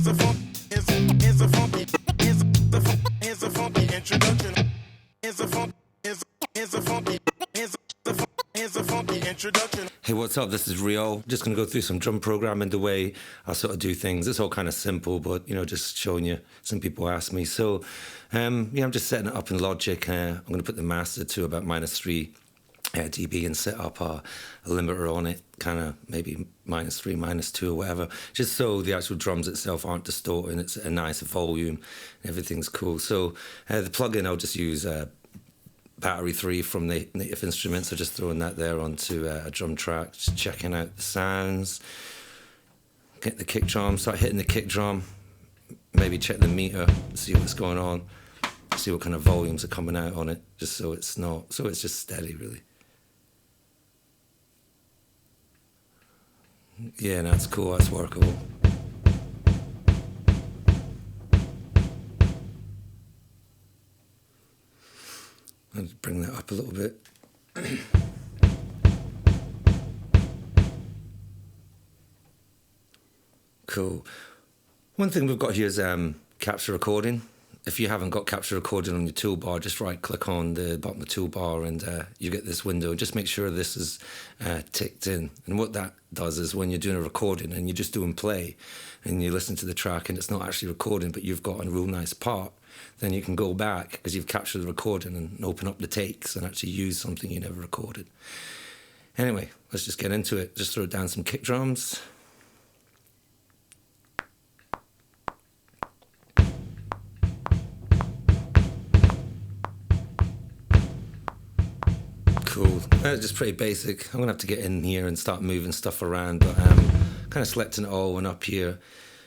Hey, what's up? This is Reole. Just going to go through some drum programming, the way I sort of do things. It's all kind of simple, but, just showing you. Some people ask me. So, I'm just setting it up in Logic. I'm going to put the master to about -3 dB and set up a limiter on it, kind of maybe -3, -2 or whatever, just so the actual drums itself aren't distorting. It's a nice volume. Everything's cool. So, the plugin, I'll just use Battery 3 from the Native Instruments. So just throwing that there onto a drum track, just checking out the sounds. Get the kick drum, start hitting the kick drum. Maybe check the meter, see what's going on, see what kind of volumes are coming out on it, just so it's just steady, really. Yeah, that's cool, that's workable. I'll just bring that up a little bit. Cool. One thing we've got here is capture recording. If you haven't got capture recording on your toolbar, just right click on the bottom of the toolbar and you get this window. Just make sure this is ticked in. And what that does is when you're doing a recording and you're just doing play and you listen to the track and it's not actually recording, but you've got a real nice part, then you can go back because you've captured the recording and open up the takes and actually use something you never recorded. Anyway, let's just get into it. Just throw down some kick drums. Cool. Just pretty basic. I'm going to have to get in here and start moving stuff around, but kind of selecting it all and up here,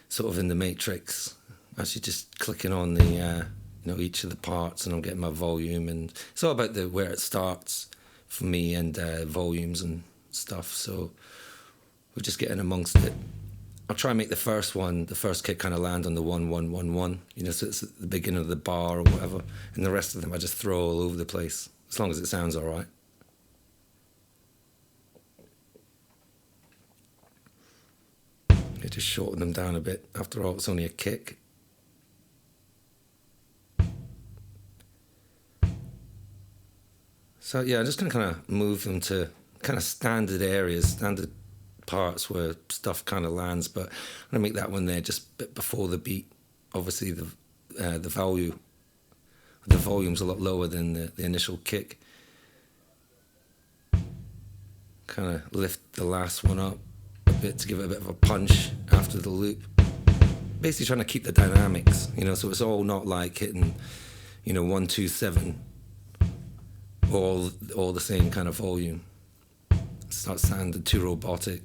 sort of in the matrix. Actually just clicking on the, each of the parts, and I'm getting my volume, and it's all about where it starts for me and volumes and stuff. So we're just getting amongst it. I'll try and make the first kick kind of land on the 1 1 1 1, so it's at the beginning of the bar or whatever, and the rest of them I just throw all over the place, as long as it sounds all right. I just shorten them down a bit. After all, it's only a kick. So yeah, I'm just going to kind of move them to kind of standard areas, standard parts where stuff kind of lands, but I'm going to make that one there just a bit before the beat. Obviously the volume's a lot lower than the initial kick. Kind of lift the last one up a bit to give it a bit of a punch after the loop. Basically trying to keep the dynamics, so it's all not like hitting, 1 2 7. All the same kind of volume. It starts sounding too robotic.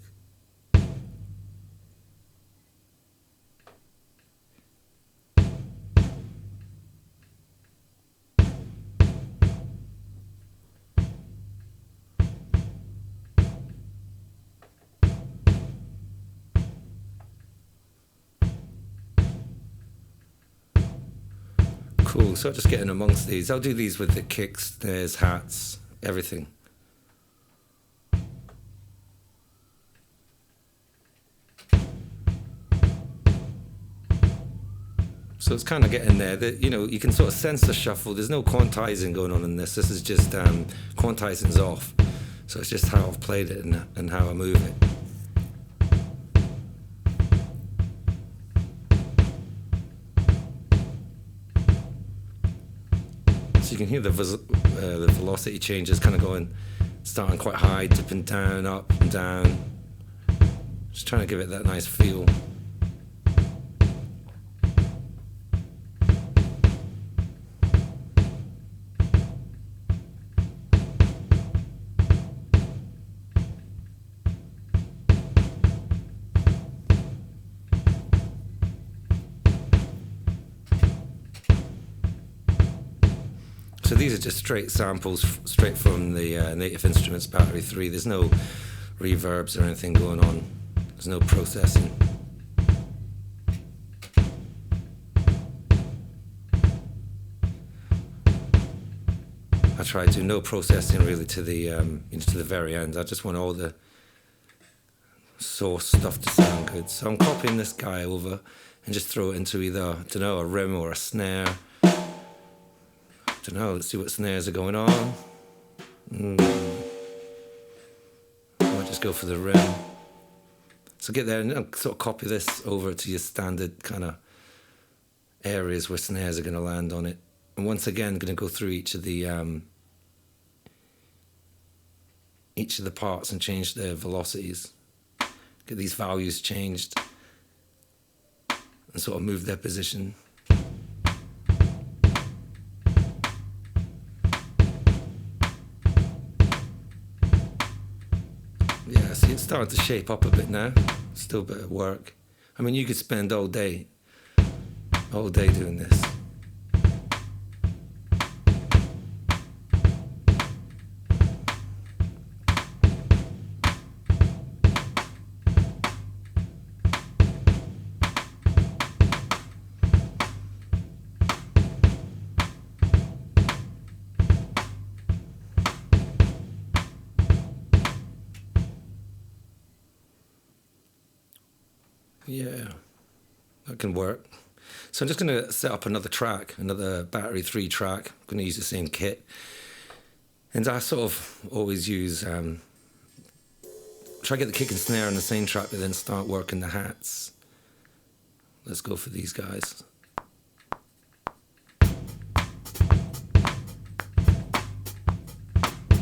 Cool, so just getting amongst these. I'll do these with the kicks, snares, hats, everything. So it's kind of getting there. You can sort of sense the shuffle. There's no quantizing going on in this. This is just quantizing's off. So it's just how I've played it and how I move it. So you can hear the velocity changes kind of going, starting quite high, dipping down, up and down. Just trying to give it that nice feel. So these are just straight samples, straight from the Native Instruments Battery 3. There's no reverbs or anything going on. There's no processing. I try to no processing really to the very end. I just want all the source stuff to sound good. So I'm copying this guy over and just throw it into either, I don't know, a rim or a snare. I don't know, let's see what snares are going on. I'll just go for the rim. So get there and sort of copy this over to your standard kind of areas where snares are going to land on it. And once again, I'm going to go through each of the parts and change their velocities. Get these values changed and sort of move their position. Yeah, see, it's starting to shape up a bit now. Still a bit of work. I mean, you could spend all day doing this. Yeah, that can work. So I'm just going to set up another track, another battery 3 track. I'm going to use the same kit. And I sort of always use, try to get the kick and snare on the same track, but then start working the hats. Let's go for these guys.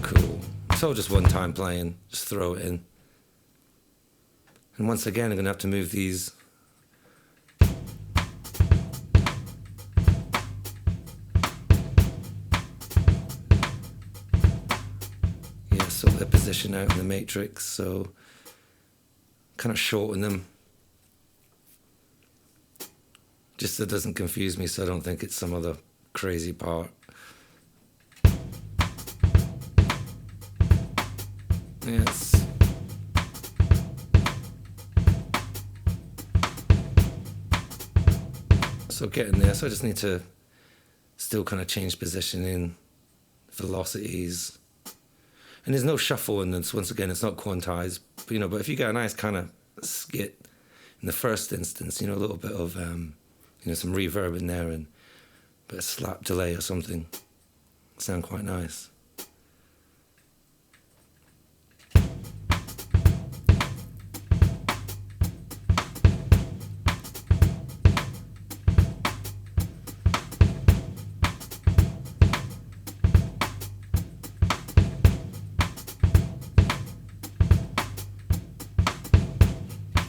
Cool. It's all just one time playing, just throw it in. And once again, I'm going to have to move these. Yeah, sort their position out in the matrix, so kind of shorten them. Just so it doesn't confuse me, so I don't think it's some other crazy part. Yes. So getting there, so I just need to still kind of change positioning, velocities. And there's no shuffle in this, once again, it's not quantized. But, but if you get a nice kind of skit in the first instance, a little bit of, some reverb in there and a bit of slap delay or something, sound quite nice.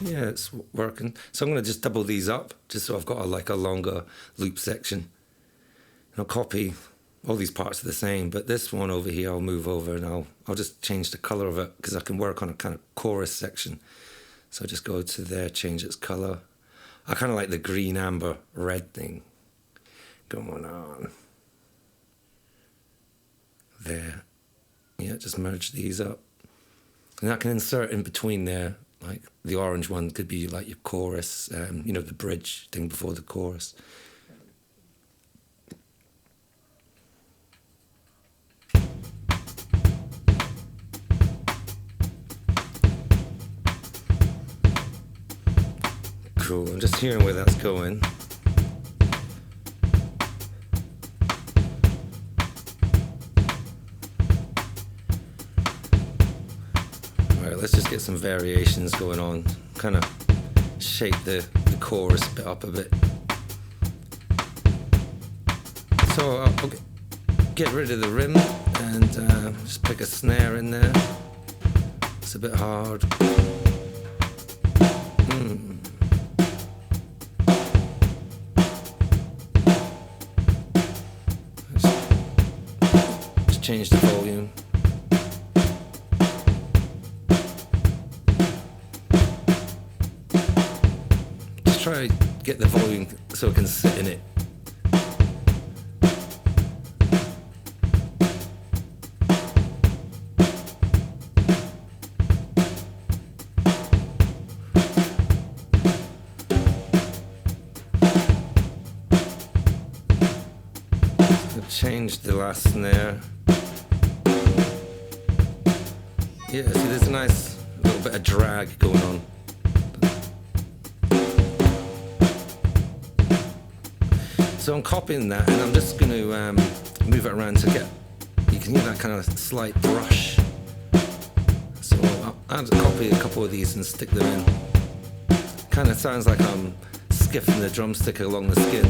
Yeah, it's working. So I'm going to just double these up, just so I've got a longer loop section. And I'll copy, all these parts are the same, but this one over here I'll move over and I'll just change the color of it because I can work on a kind of chorus section. So I just go to there, change its color. I kind of like the green, amber, red thing going on. There. Yeah, just merge these up. And I can insert in between there. Like the orange one could be like your chorus, the bridge thing before the chorus. Cool, I'm just hearing where that's going. Let's just get some variations going on, kind of shape the chorus bit up a bit. So I'll get rid of the rim and just pick a snare in there. It's a bit hard. Just change the volume. Try to get the volume so it can sit in it. I've changed the last snare. Yeah, see, there's a nice little bit bit of drag going on. So I'm copying that, and I'm just going to move it around to get, you can hear that kind of slight brush. So I'll copy a couple of these and stick them in. Kind of sounds like I'm skiffing the drumstick along the skin.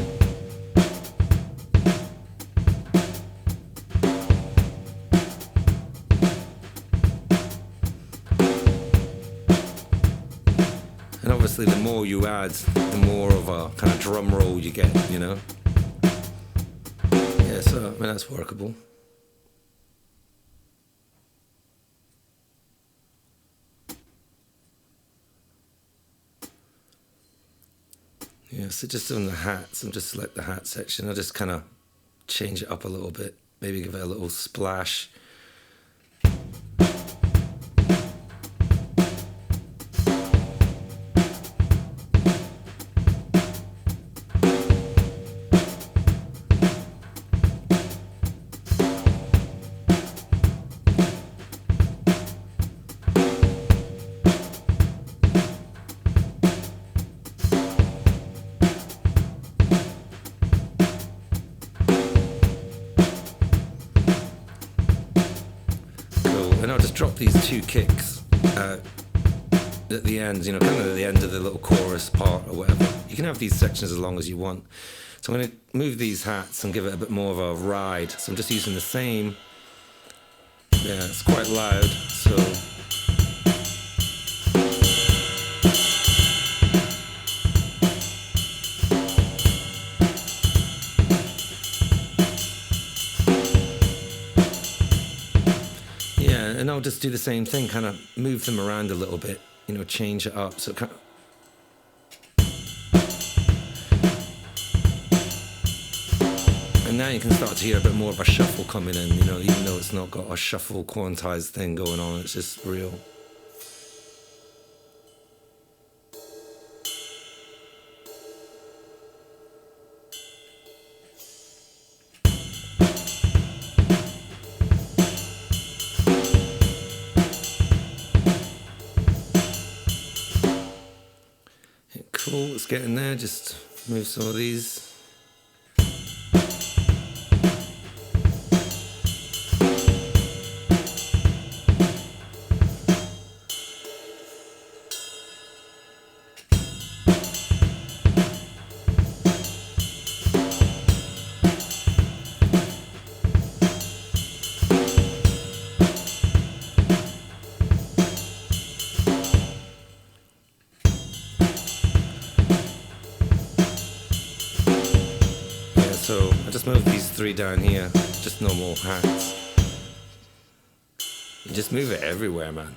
And obviously the more you add, the more of a kind of drum roll you get, you know? Yeah, so I mean, that's workable. Yeah, so just on the hats, I'll just select the hat section. I'll just kind of change it up a little bit. Maybe give it a little splash. And I'll just drop these two kicks at the end, you know, kind of at the end of the little chorus part or whatever. You can have these sections as long as you want. So I'm going to move these hats and give it a bit more of a ride. So I'm just using the same. Yeah, it's quite loud, so. And I'll just do the same thing, kind of move them around a little bit, you know, change it up. So kind of... And now you can start to hear a bit more of a shuffle coming in, you know, even though it's not got a shuffle quantized thing going on, it's just real. Cool, let's get in there, just move some of these. So I just moved these three down here, just normal hats. You just move it everywhere, man.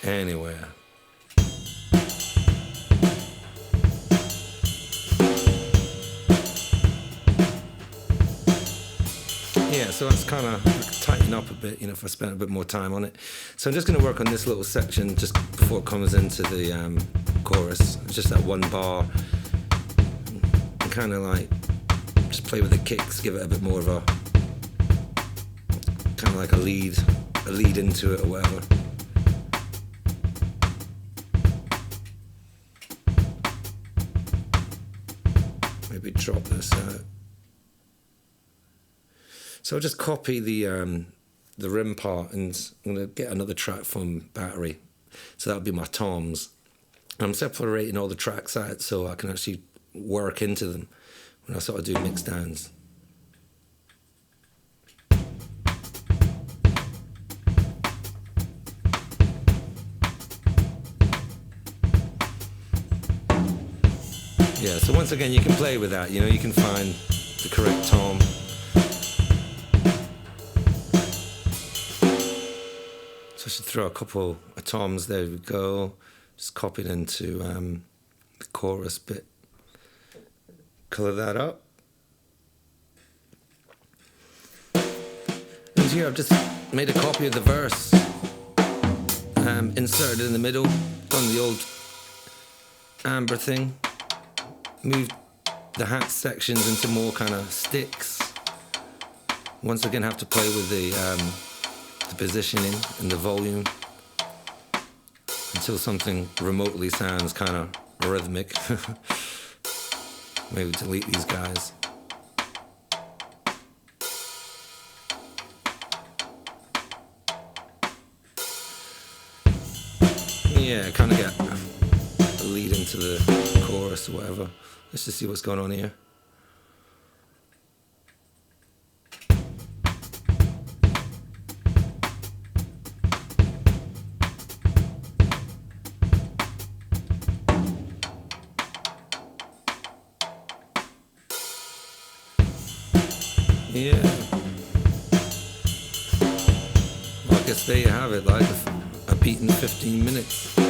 Anywhere. Yeah, so that's kind of tighten up a bit, you know, if I spent a bit more time on it. So I'm just going to work on this little section just before it comes into the chorus. It's just that one bar. Kind of like just play with the kicks, give it a bit more of a kind of like a lead into it or whatever. Maybe drop this out. So I'll just copy the rim part, and I'm going to get another track from Battery. So that'll be my toms. I'm separating all the tracks out so I can actually work into them when I sort of do mix downs. Yeah, so once again you can play with that, you know, you can find the correct tom. So I should throw a couple of toms, there we go. Just copy it into the chorus bit. Color that up. And here I've just made a copy of the verse, inserted in the middle, done the old amber thing, moved the hat sections into more kind of sticks. Once again have to play with the positioning and the volume. until something remotely sounds kind of rhythmic. Maybe delete these guys. Yeah, kind of get a lead into the chorus or whatever. Let's just see what's going on here. Yeah. Well, I guess there you have it, like a beat in 15 minutes.